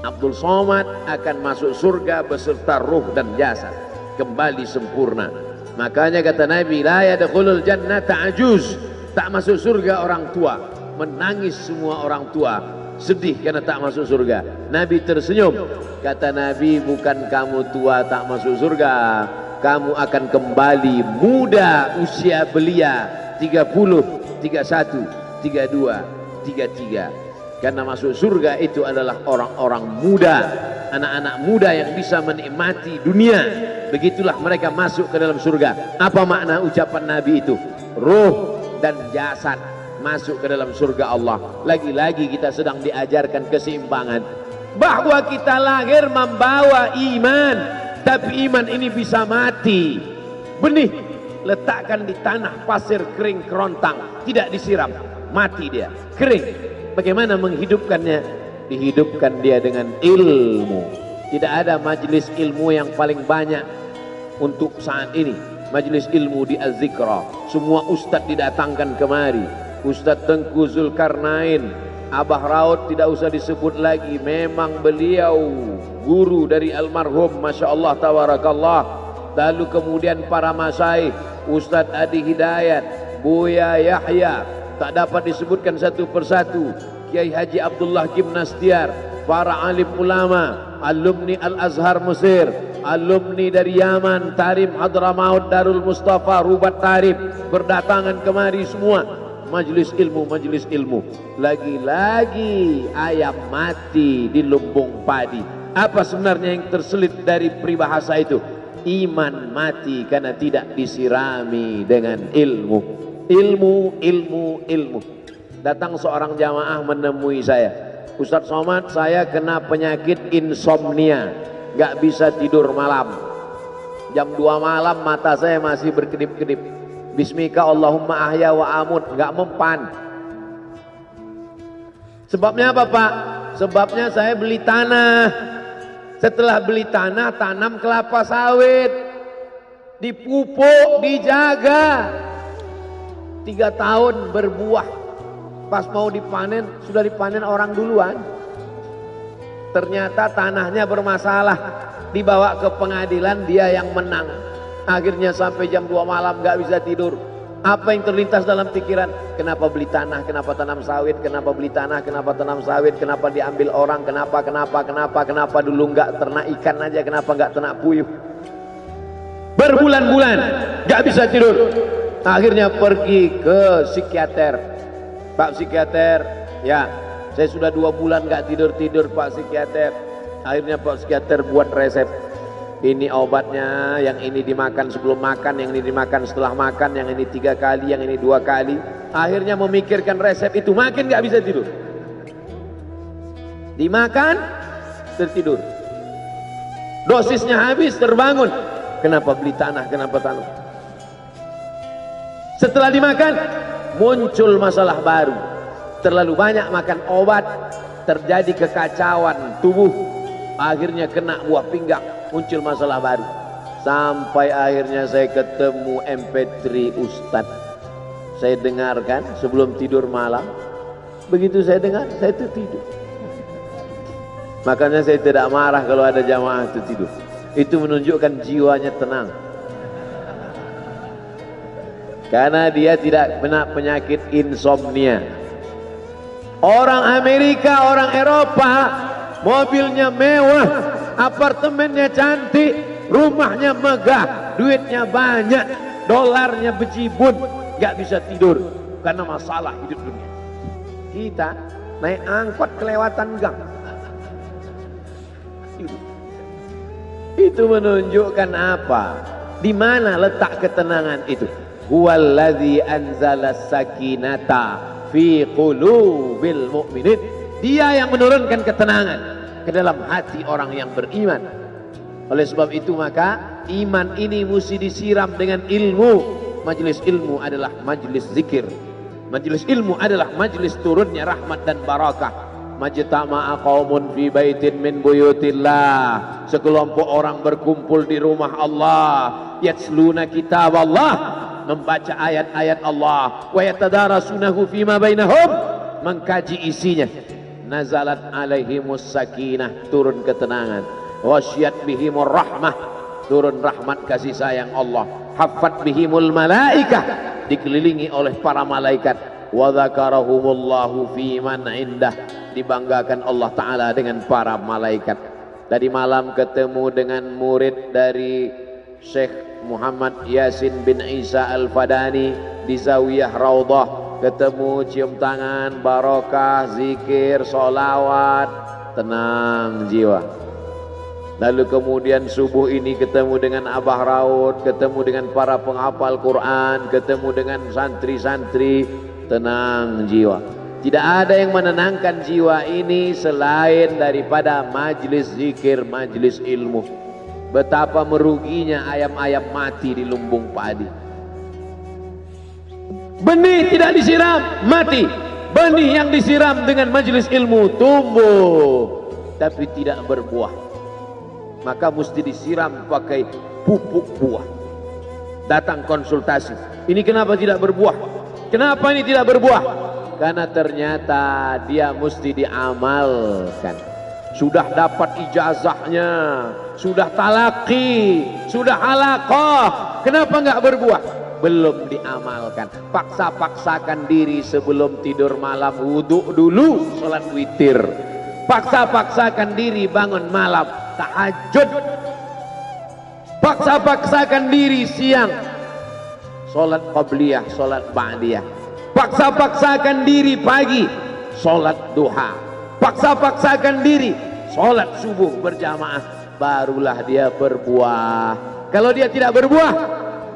Abdul Somad akan masuk surga beserta roh dan jasad, kembali sempurna. Makanya kata Nabi, la yadkhulul jannata ajuz, tak masuk surga orang tua. Menangis semua orang tua, sedih karena tak masuk surga. Nabi tersenyum, kata Nabi, bukan kamu tua tak masuk surga, kamu akan kembali muda usia belia, 30, 31, 32, 33. Karena masuk surga itu adalah orang-orang muda, anak-anak muda yang bisa menikmati dunia. Begitulah mereka masuk ke dalam surga. Apa makna ucapan Nabi itu? Ruh dan jasad masuk ke dalam surga Allah. Lagi-lagi kita sedang diajarkan keseimbangan, bahwa kita lahir membawa iman, tapi iman ini bisa mati. Benih letakkan di tanah pasir kering kerontang, tidak disiram, mati dia, kering. Bagaimana menghidupkannya? Dihidupkan dia dengan ilmu. Tidak ada majelis ilmu yang paling banyak untuk saat ini, majelis ilmu di Az-Zikra. Semua ustadz didatangkan kemari. Ustadz Tengku Zulkarnain, Abah Raud tidak usah disebut lagi, memang beliau guru dari almarhum, Masya Allah tabarakallah. Lalu kemudian para masyaikh, Ustadz Adi Hidayat, Buya Yahya, tak dapat disebutkan satu persatu, Kiai Haji Abdullah Gimnastiar, para alim ulama, alumni Al-Azhar Mesir, alumni dari Yaman, Tarim Hadramaut, Darul Mustafa, Rubat Tarif, berdatangan kemari semua. Majelis ilmu, majelis ilmu. Lagi-lagi ayam mati di lumbung padi. Apa sebenarnya yang terselit dari peribahasa itu? Iman mati karena tidak disirami dengan ilmu. Ilmu, ilmu, ilmu. Datang seorang jamaah menemui saya, Ustadz Somad, saya kena penyakit insomnia, gak bisa tidur malam. Jam 2 malam mata saya masih berkedip-kedip. Bismika Allahumma ahya wa amut, gak mempan. Sebabnya apa Pak? Sebabnya saya beli tanah. Setelah beli tanah, tanam kelapa sawit, dipupuk, dijaga, 3 tahun berbuah. Pas mau dipanen, sudah dipanen orang duluan. Ternyata tanahnya bermasalah, dibawa ke pengadilan, dia yang menang. Akhirnya sampai jam 2 malam gak bisa tidur. Apa yang terlintas dalam pikiran? Kenapa beli tanah, kenapa tanam sawit, kenapa beli tanah, kenapa tanam sawit, kenapa diambil orang, kenapa dulu gak ternak ikan aja, kenapa gak ternak puyuh. Berbulan-bulan gak bisa tidur. Akhirnya pergi ke psikiater. Pak psikiater, ya saya sudah 2 bulan nggak tidur Pak psikiater. Akhirnya Pak psikiater buat resep. Ini obatnya, yang ini dimakan sebelum makan, yang ini dimakan setelah makan, yang ini 3 kali, yang ini 2 kali. Akhirnya memikirkan resep itu, makin nggak bisa tidur. Dimakan, tertidur. Dosisnya habis, terbangun. Kenapa beli tanah, kenapa tanah? Setelah dimakan, muncul masalah baru. Terlalu banyak makan obat, terjadi kekacauan tubuh. Akhirnya kena buah pinggang, muncul masalah baru. Sampai akhirnya saya ketemu MP3 Ustadz. Saya dengarkan sebelum tidur malam. Begitu saya dengar, saya tertidur. Makanya saya tidak marah kalau ada jamaah tertidur. Itu menunjukkan jiwanya tenang. Karena dia tidak kena penyakit insomnia. Orang Amerika, orang Eropa, mobilnya mewah, apartemennya cantik, rumahnya megah, duitnya banyak, dolarnya bejibun, gak bisa tidur karena masalah hidup dunia. Kita naik angkot kelewatan gang. Itu menunjukkan apa? Di mana letak ketenangan itu? Huwallazi anzala sakinata fi qulubil mu'minin. Dia yang menurunkan ketenangan ke dalam hati orang yang beriman. Oleh sebab itu maka iman ini mesti disiram dengan ilmu. Majelis ilmu adalah majelis zikir. Majelis ilmu adalah majelis turunnya rahmat dan barakah. Majtama'a qaumun fi baitin min buyutillah. Sekelompok orang berkumpul di rumah Allah, yatsluna kitab Allah, membaca ayat-ayat Allah, wa yatadarasunahu fima bainahum, mengkaji isinya. Nazalat alaihimus sakinah, turun ketenangan. Wasyat bihimur rahmah, turun rahmat kasih sayang Allah. Haffat bihimul malaikah, dikelilingi oleh para malaikat. Wa dzakarahumullahu fi man indah, dibanggakan Allah Ta'ala dengan para malaikat. Tadi malam ketemu dengan murid dari Syekh Muhammad Yasin bin Isa Al-Fadani di Zawiyah Raudhah. Ketemu, cium tangan, barokah, zikir, sholawat, tenang jiwa. Lalu kemudian subuh ini ketemu dengan Abah Raud, ketemu dengan para penghafal Quran, ketemu dengan santri-santri, tenang jiwa. Tidak ada yang menenangkan jiwa ini selain daripada majlis zikir, majlis ilmu. Betapa meruginya ayam-ayam mati di lumbung padi. Benih tidak disiram, mati. Benih yang disiram dengan majlis ilmu tumbuh, tapi tidak berbuah. Maka mesti disiram pakai pupuk buah. Datang konsultasi, ini kenapa tidak berbuah? Kenapa ini tidak berbuah? Karena ternyata dia mesti diamalkan. Sudah dapat ijazahnya, sudah talaqi, sudah halaqah, kenapa enggak berbuah? Belum diamalkan. Paksa-paksakan diri sebelum tidur malam, wudhu dulu, sholat witir. Paksa-paksakan diri bangun malam, tahajud. Paksa-paksakan diri siang, sholat qabliyah, sholat ba'diyah. Paksa-paksakan diri pagi, sholat duha. Paksa-paksakan diri, sholat subuh berjamaah. Barulah dia berbuah. Kalau dia tidak berbuah,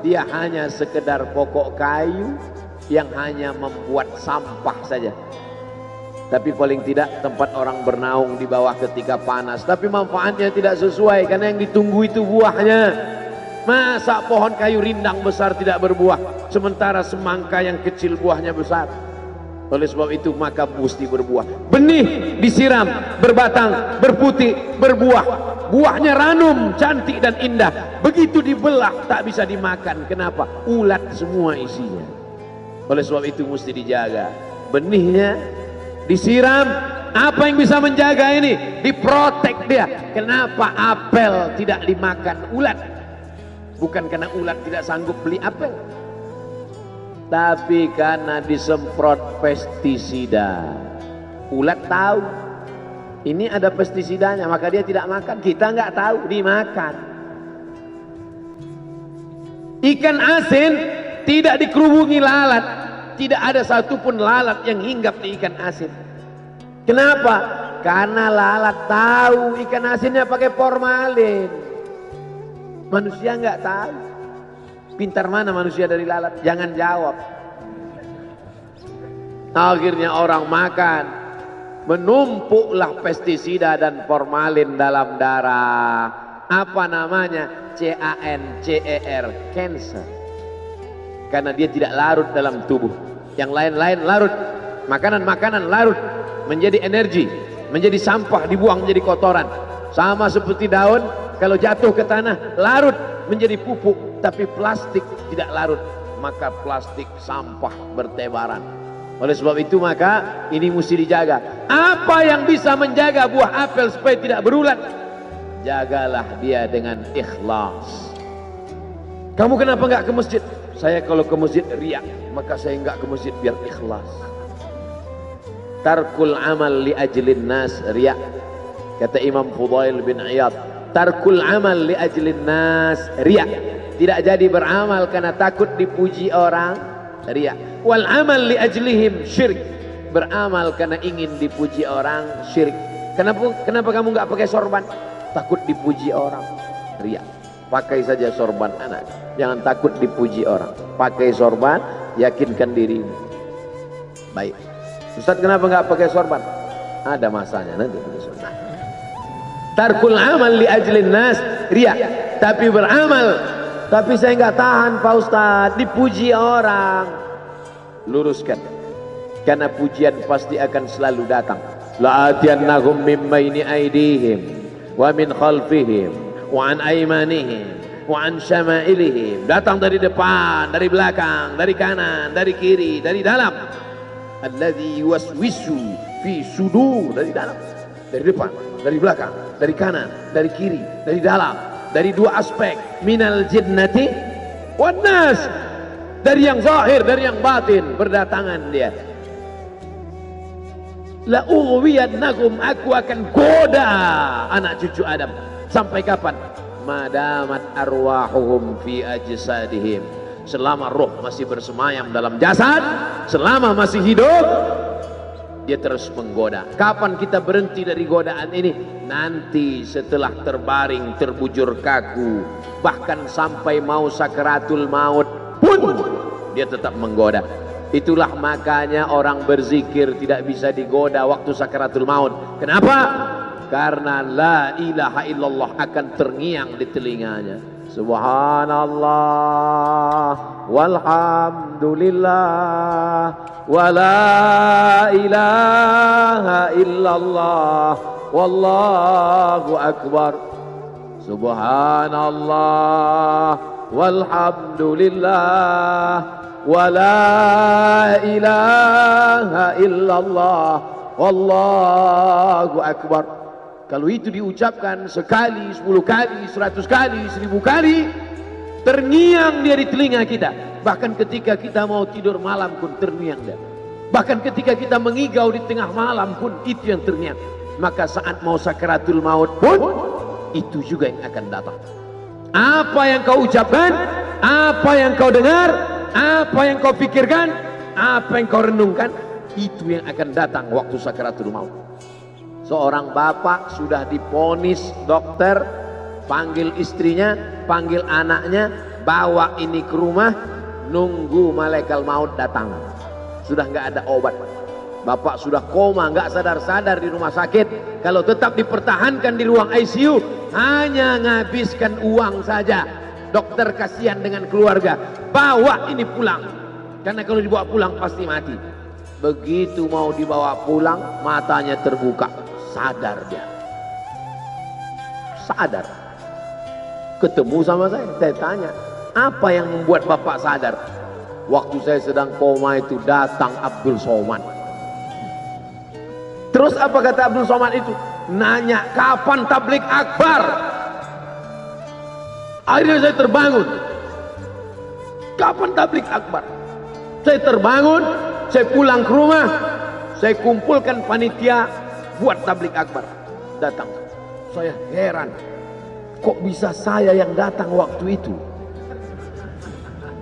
dia hanya sekedar pokok kayu yang hanya membuat sampah saja. Tapi paling tidak tempat orang bernaung di bawah ketika panas. Tapi manfaatnya tidak sesuai karena yang ditunggu itu buahnya. Masa pohon kayu rindang besar tidak berbuah, sementara semangka yang kecil buahnya besar. Oleh sebab itu maka mesti berbuah. Benih disiram, berbatang, berputih, berbuah. Buahnya ranum, cantik dan indah. Begitu dibelah tak bisa dimakan. Kenapa? Ulat semua isinya. Oleh sebab itu mesti dijaga. Benihnya disiram. Apa yang bisa menjaga ini? Diprotek dia. Kenapa apel tidak dimakan ulat? Bukan karena ulat tidak sanggup beli apel, tapi karena disemprot pestisida. Ulat tahu ini ada pestisidanya, maka dia tidak makan. Kita nggak tahu, dimakan. Ikan asin tidak dikerubungi lalat, tidak ada satupun lalat yang hinggap di ikan asin. Kenapa? Karena lalat tahu ikan asinnya pakai formalin. Manusia nggak tahu. Pintar mana manusia dari lalat? Jangan jawab. Akhirnya orang makan, menumpuklah pestisida dan formalin dalam darah. Apa namanya? CANCER, cancer. Karena dia tidak larut dalam tubuh. Yang lain-lain larut. Makanan-makanan larut menjadi energi, menjadi sampah, dibuang menjadi kotoran. Sama seperti daun, kalau jatuh ke tanah larut menjadi pupuk. Tapi plastik tidak larut, maka plastik sampah bertebaran. Oleh sebab itu maka ini mesti dijaga. Apa yang bisa menjaga buah apel supaya tidak berulat? Jagalah dia dengan ikhlas. Kamu kenapa nggak ke masjid? Saya kalau ke masjid riak, maka saya nggak ke masjid biar ikhlas. Tarkul amal li ajlin nas riak. Kata Imam Fudail bin Iyad, tarkul amal li ajlin nas riak. Tidak jadi beramal karena takut dipuji orang, riak. Wal amal li ajlihim syirik. Beramal karena ingin dipuji orang, syirik. Kenapa kamu nggak pakai sorban? Takut dipuji orang, riak. Pakai saja sorban anak, jangan takut dipuji orang. Pakai sorban, yakinkan dirimu. Baik. Ustaz, kenapa nggak pakai sorban? Ada masanya nanti pakai sorban. Tarkul amal li ajlin nas riak. Tapi beramal, tapi saya nggak tahan Pak Ustaz, dipuji orang. Luruskan, karena pujian pasti akan selalu datang. La'atiyannahum min baini aydihim wa min khalfihim wa an aymanihim wa an syama'ilihim. Datang dari depan, dari belakang, dari kanan, dari kiri, dari dalam. Alladzi yuwaswisu fi sudur, dari dalam, dari depan, dari belakang, dari kanan, dari kiri, dari dalam, dari dua aspek, minal jinnati wan nas, dari yang zahir, dari yang batin, berdatangan dia. La ughwiyannahum, aku akan goda anak cucu Adam. Sampai kapan? Madamat arwahuhum fi ajsadihim. Selama roh masih bersemayam dalam jasad, selama masih hidup, dia terus menggoda. Kapan kita berhenti dari godaan ini? Nanti setelah terbaring, terbujur kaku, bahkan sampai mau sakaratul maut pun dia tetap menggoda. Itulah makanya orang berzikir tidak bisa digoda waktu sakaratul maut. Kenapa? Karena la ilaha illallah akan terngiang di telinganya. Subhanallah walhamdulillah wa la ilaha illallah wallahu akbar. Subhanallah walhamdulillah wa la ilaha illallah wallahu akbar. Kalau itu diucapkan sekali, 10 kali, 100 kali, 1000 kali, terngiang dia di telinga kita. Bahkan ketika kita mau tidur malam pun terngiang dia. Bahkan ketika kita mengigau di tengah malam pun itu yang terngiang. Maka saat mau sakaratul maut pun itu juga yang akan datang. Apa yang kau ucapkan, apa yang kau dengar, apa yang kau pikirkan, apa yang kau renungkan, itu yang akan datang waktu sakaratul maut. Seorang bapak sudah diponis dokter, panggil istrinya, panggil anaknya, bawa ini ke rumah, nunggu malaikat maut datang. Sudah nggak ada obat. Bapak sudah koma, nggak sadar-sadar di rumah sakit. Kalau tetap dipertahankan di ruang ICU, hanya ngabiskan uang saja. Dokter kasihan dengan keluarga, bawa ini pulang. Karena kalau dibawa pulang pasti mati. Begitu mau dibawa pulang, matanya terbuka, sadar dia. Sadar. Ketemu sama saya tanya, apa yang membuat bapak sadar? Waktu saya sedang koma itu datang Abdul Somad. Terus apa kata Abdul Somad itu? Nanya kapan tablik akbar. Akhirnya saya terbangun. Kapan tablik akbar? Saya terbangun, saya pulang ke rumah, saya kumpulkan panitia buat tablik akbar. Datang. Saya heran, kok bisa saya yang datang waktu itu?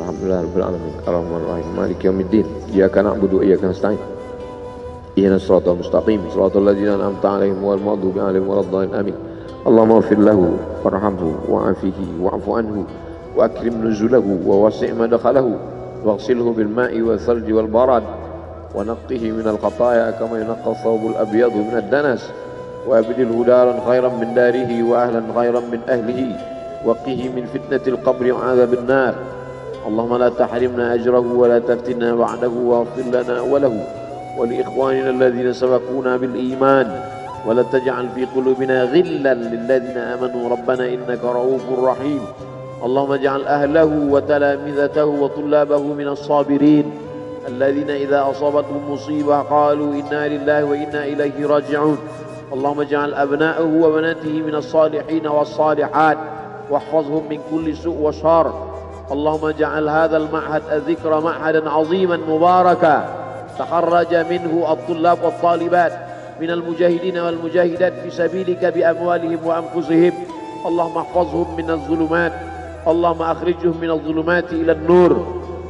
Alhamdulillahirabbil alamin. Arrahmanir rahim. Maliki yaumiddin. Iyyaka na'budu wa iyyaka nasta'in. Ihdinas siratal mustaqim. Siratal ladzina an'amta 'alaihim ghairil maghdubi 'alaihim waladdallin. Amin. Allahumma ighfir lahu warhamhu wa'afihi wa'fu anhu wa akrim nuzulahu wa wasi' madkhalahu waghsilhu bil ma'i wal thalji wal barad wa naqqihi minal khataaya kama yunqqa ath-thawbul abyadu minad danas wa abdilhu daran khairan min darihi wa ahlan khairan min ahlihi wa qihi min fitnatil qabri wa 'adzabil nar. Allahumma la tahrimna ajrahu wa la taftinna ba'dahu waghfir lana wa lahu wa li ikhwanina alladhina sabaquna bil iman ولا تجعل في قلوبنا غلا للذين آمنوا ربنا إنك رؤوف رحيم. اللهم اجعل أهله وتلامذته وطلابه من الصابرين الذين إذا أصابتهم مصيبة قالوا إنا لله وإنا إليه راجعون. اللهم اجعل أبناءه وبناته من الصالحين والصالحات واحفظهم من كل سوء وشر. اللهم اجعل هذا المعهد الذكر معهدا عظيما مباركا تخرج منه الطلاب والطالبات من المجاهدين والمجاهدات في سبيلك بأموالهم وأنفسهم. اللهم احفظهم من الظلمات، اللهم أخرجهم من الظلمات إلى النور.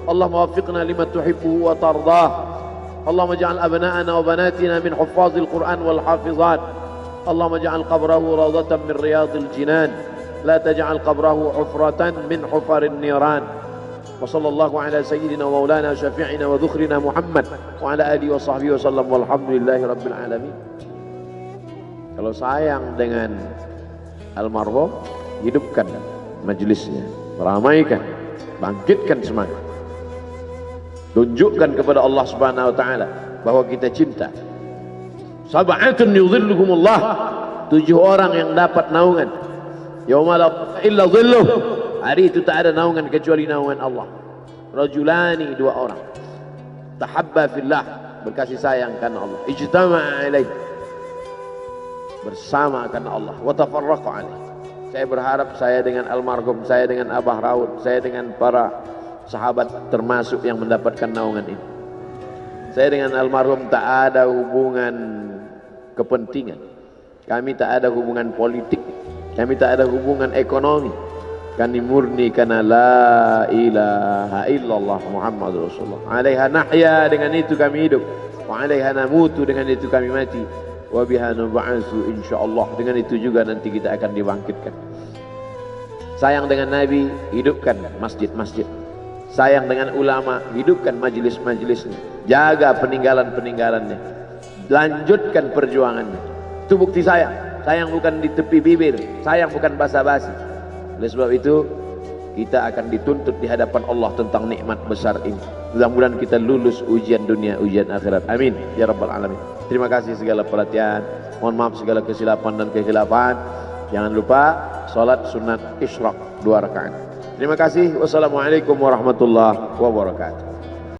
اللهم وفقنا لما تحبه وترضاه. اللهم اجعل أبناءنا وبناتنا من حفاظ القرآن والحافظات. اللهم اجعل قبره روضة من رياض الجنان، لا تجعل قبره حفرة من حفر النيران. وصلى الله على سيدنا ومولانا شفيعنا وذخرنا محمد وعلى آله وصحبه وسلم walhamdulillahi rabbil alamin. Kalau sayang dengan almarhum, hidupkan majelisnya, ramaikan, bangkitkan semangat, tunjukkan kepada Allah Subhanahu wa taala bahwa kita cinta. Sab'atun yudhilluhumullah, 7 orang yang dapat naungan yauma la illa dhilluh, hari itu tak ada naungan kecuali naungan Allah. Rajulani, 2 orang, tahabba fillah, berkasih sayang karena Allah, ijtama'a alaih, bersama karena Allah, wa tafarraqa alaih. Saya berharap saya dengan almarhum, saya dengan Abah Raud, saya dengan para sahabat termasuk yang mendapatkan naungan ini. Saya dengan almarhum tak ada hubungan kepentingan, kami tak ada hubungan politik, kami tak ada hubungan ekonomi. Kami murni karena la ilaha illallah Muhammad Rasulullah. Alaiha nahya, dengan itu kami hidup. Wa alaiha namutu, dengan itu kami mati. Wa biha nub'atsu insyaallah, dengan itu juga nanti kita akan dibangkitkan. Sayang dengan Nabi, hidupkan masjid-masjid. Sayang dengan ulama, hidupkan majlis-majlisnya. Jaga peninggalan-peninggalannya. Lanjutkan perjuangannya. Itu bukti sayang. Sayang bukan di tepi bibir, sayang bukan basa-basi. Oleh sebab itu kita akan dituntut di hadapan Allah tentang nikmat besar ini. Mudah-mudahan kita lulus ujian dunia, ujian akhirat. Amin ya rabbal alamin. Terima kasih segala perhatian. Mohon maaf segala kesilapan dan kekhilafan. Jangan lupa salat sunat isyraq 2 rakaat. Terima kasih. Wassalamualaikum warahmatullahi wabarakatuh.